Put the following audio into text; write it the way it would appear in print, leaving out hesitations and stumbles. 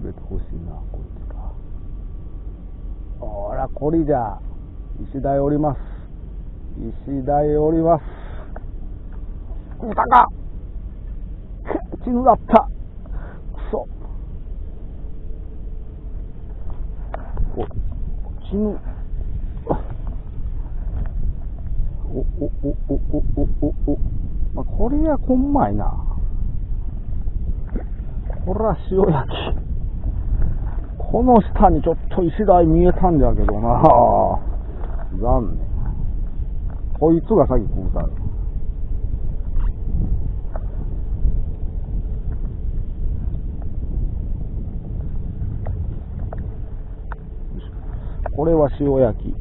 れてほしいな、こいつが。ほら、こりじゃ。石台おります。石台おります。食うたか。血ぬだった。くそ。血ぬ。まあ、これやこんまいな。こら塩焼き。この下にちょっと石台見えたんじゃけどな。残念。こいつが先食うたよ。これは塩焼き。